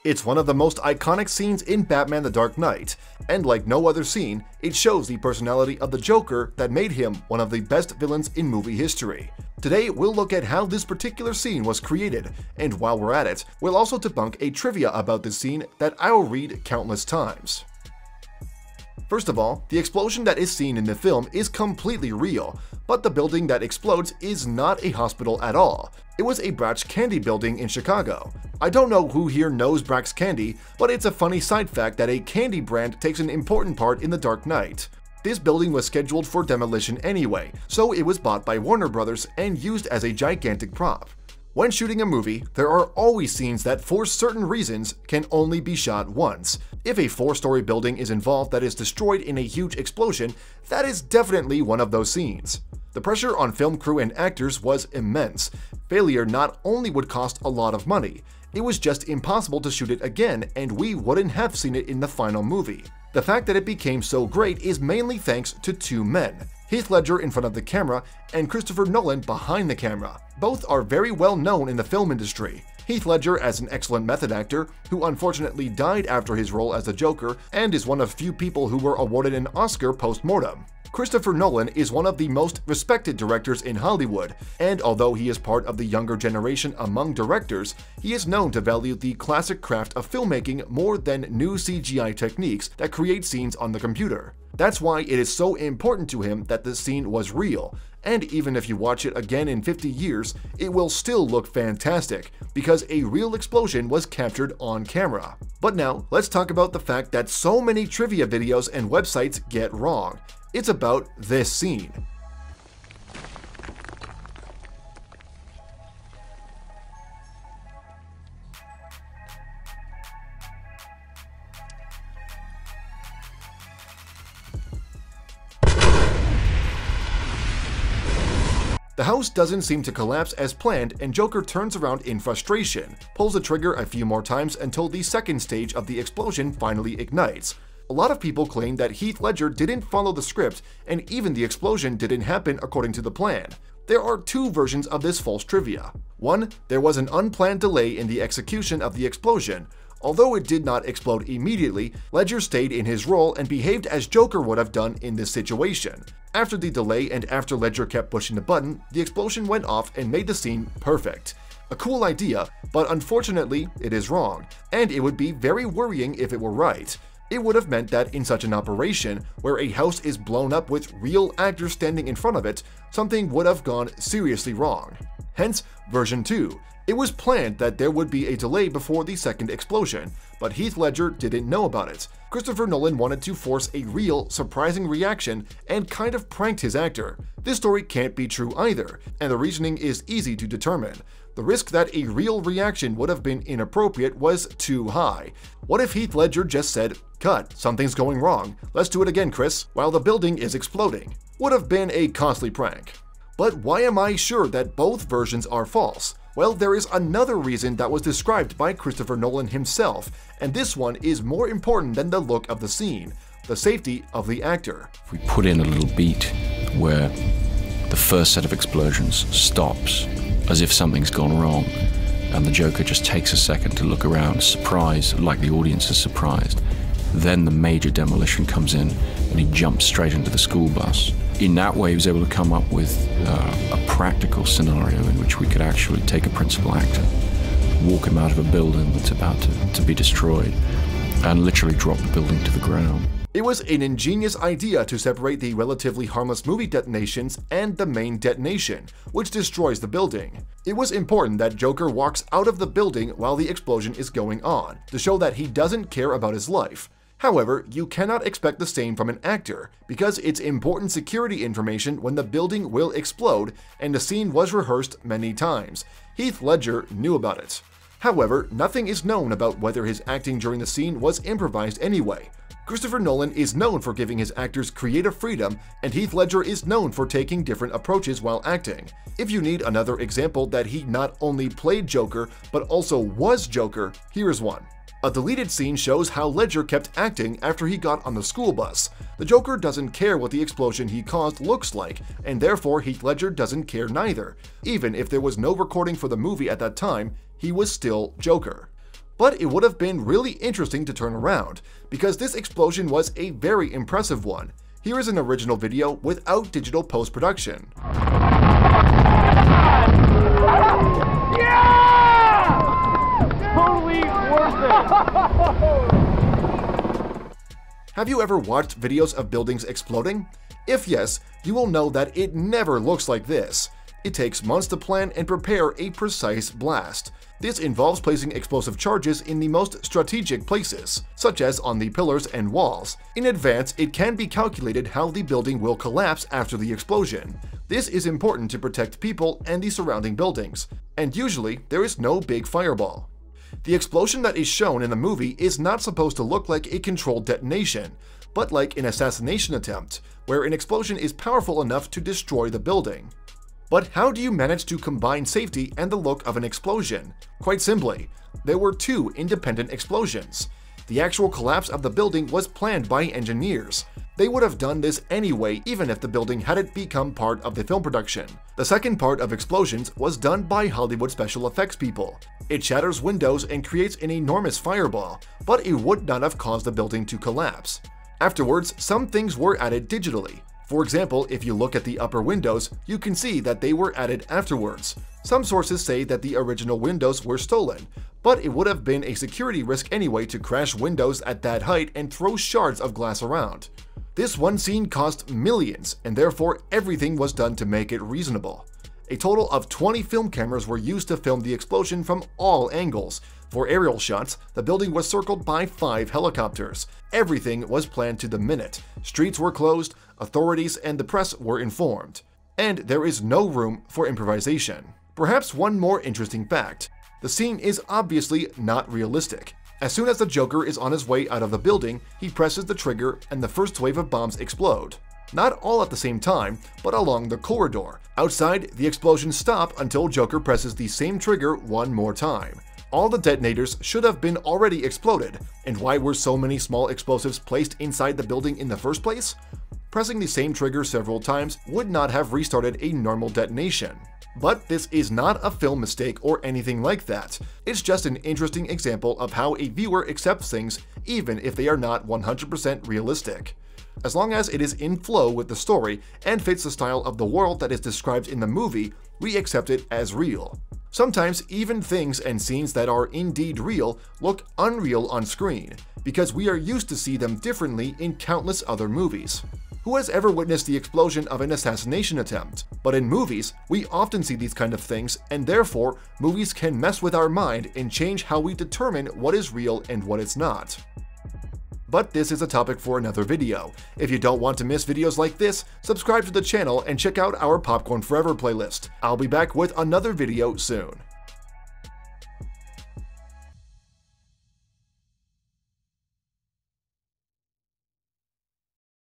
It's one of the most iconic scenes in Batman the Dark Knight, and like no other scene, it shows the personality of the Joker that made him one of the best villains in movie history. Today, we'll look at how this particular scene was created, and while we're at it, we'll also debunk a trivia about this scene that I'll read countless times. First of all, the explosion that is seen in the film is completely real, but the building that explodes is not a hospital at all. It was a Brax candy building in Chicago. I don't know who here knows Brax candy, but it's a funny side fact that a candy brand takes an important part in The Dark Knight. This building was scheduled for demolition anyway, so it was bought by Warner Brothers and used as a gigantic prop. When shooting a movie, there are always scenes that for certain reasons can only be shot once. If a 4-story building is involved that is destroyed in a huge explosion, that is definitely one of those scenes. The pressure on film crew and actors was immense. Failure not only would cost a lot of money, it was just impossible to shoot it again, and we wouldn't have seen it in the final movie. The fact that it became so great is mainly thanks to 2 men, Heath Ledger in front of the camera and Christopher Nolan behind the camera. Both are very well known in the film industry. Heath Ledger as an excellent method actor, who unfortunately died after his role as the Joker and is one of few people who were awarded an Oscar post-mortem. Christopher Nolan is one of the most respected directors in Hollywood, and although he is part of the younger generation among directors, he is known to value the classic craft of filmmaking more than new CGI techniques that create scenes on the computer. That's why it is so important to him that the scene was real, and even if you watch it again in 50 years, it will still look fantastic, because a real explosion was captured on camera. But now, let's talk about the fact that so many trivia videos and websites get wrong. It's about this scene. The house doesn't seem to collapse as planned, and Joker turns around in frustration, pulls the trigger a few more times until the second stage of the explosion finally ignites. A lot of people claim that Heath Ledger didn't follow the script, and even the explosion didn't happen according to the plan. There are 2 versions of this false trivia. One, there was an unplanned delay in the execution of the explosion. Although it did not explode immediately, Ledger stayed in his role and behaved as Joker would have done in this situation. After the delay and after Ledger kept pushing the button, the explosion went off and made the scene perfect. A cool idea, but unfortunately, it is wrong, and it would be very worrying if it were right. It would have meant that in such an operation, where a house is blown up with real actors standing in front of it, something would have gone seriously wrong. Hence, version 2. It was planned that there would be a delay before the second explosion, but Heath Ledger didn't know about it. Christopher Nolan wanted to force a real, surprising reaction and kind of pranked his actor. This story can't be true either, and the reasoning is easy to determine. The risk that a real reaction would have been inappropriate was too high. What if Heath Ledger just said, "Cut, something's going wrong. Let's do it again, Chris," while the building is exploding? Would have been a costly prank. But why am I sure that both versions are false? Well, there is another reason that was described by Christopher Nolan himself, and this one is more important than the look of the scene: the safety of the actor. If we put in a little beat where the first set of explosions stops, as if something's gone wrong, and the Joker just takes a second to look around, surprised, like the audience is surprised. Then the major demolition comes in, and he jumps straight into the school bus. In that way, he was able to come up with a practical scenario in which we could actually take a principal actor, walk him out of a building that's about to be destroyed, and literally drop the building to the ground. It was an ingenious idea to separate the relatively harmless movie detonations and the main detonation, which destroys the building. It was important that Joker walks out of the building while the explosion is going on, to show that he doesn't care about his life. However, you cannot expect the same from an actor, because it's important security information when the building will explode, and the scene was rehearsed many times. Heath Ledger knew about it. However, nothing is known about whether his acting during the scene was improvised anyway. Christopher Nolan is known for giving his actors creative freedom, and Heath Ledger is known for taking different approaches while acting. If you need another example that he not only played Joker, but also was Joker, here is one. A deleted scene shows how Ledger kept acting after he got on the school bus. The Joker doesn't care what the explosion he caused looks like, and therefore Heath Ledger doesn't care neither. Even if there was no recording for the movie at that time, he was still Joker. But it would have been really interesting to turn around, because this explosion was a very impressive one. Here is an original video without digital post-production. Yeah! Totally worth it! Have you ever watched videos of buildings exploding? If yes, you will know that it never looks like this. It takes months to plan and prepare a precise blast. This involves placing explosive charges in the most strategic places, such as on the pillars and walls. In advance, it can be calculated how the building will collapse after the explosion. This is important to protect people and the surrounding buildings, and usually there is no big fireball. The explosion that is shown in the movie is not supposed to look like a controlled detonation, but like an assassination attempt, where an explosion is powerful enough to destroy the building. But how do you manage to combine safety and the look of an explosion? Quite simply, there were two independent explosions. The actual collapse of the building was planned by engineers. They would have done this anyway even if the building hadn't become part of the film production. The second part of explosions was done by Hollywood special effects people. It shatters windows and creates an enormous fireball, but it would not have caused the building to collapse. Afterwards, some things were added digitally. For example, if you look at the upper windows, you can see that they were added afterwards. Some sources say that the original windows were stolen, but it would have been a security risk anyway to crash windows at that height and throw shards of glass around. This one scene cost millions, and therefore everything was done to make it reasonable. A total of 20 film cameras were used to film the explosion from all angles. For aerial shots, the building was circled by 5 helicopters. Everything was planned to the minute. Streets were closed, authorities and the press were informed. And there is no room for improvisation. Perhaps one more interesting fact. The scene is obviously not realistic. As soon as the Joker is on his way out of the building, he presses the trigger and the first wave of bombs explode. Not all at the same time, but along the corridor. Outside, the explosions stop until Joker presses the same trigger one more time. All the detonators should have been already exploded, and why were so many small explosives placed inside the building in the first place? Pressing the same trigger several times would not have restarted a normal detonation. But this is not a film mistake or anything like that. It's just an interesting example of how a viewer accepts things even if they are not 100% realistic. As long as it is in flow with the story and fits the style of the world that is described in the movie, we accept it as real. Sometimes even things and scenes that are indeed real look unreal on screen, because we are used to see them differently in countless other movies. Who has ever witnessed the explosion of an assassination attempt? But in movies, we often see these kind of things, and therefore, movies can mess with our mind and change how we determine what is real and what is not. But this is a topic for another video. If you don't want to miss videos like this, subscribe to the channel and check out our Popcorn Forever playlist. I'll be back with another video soon.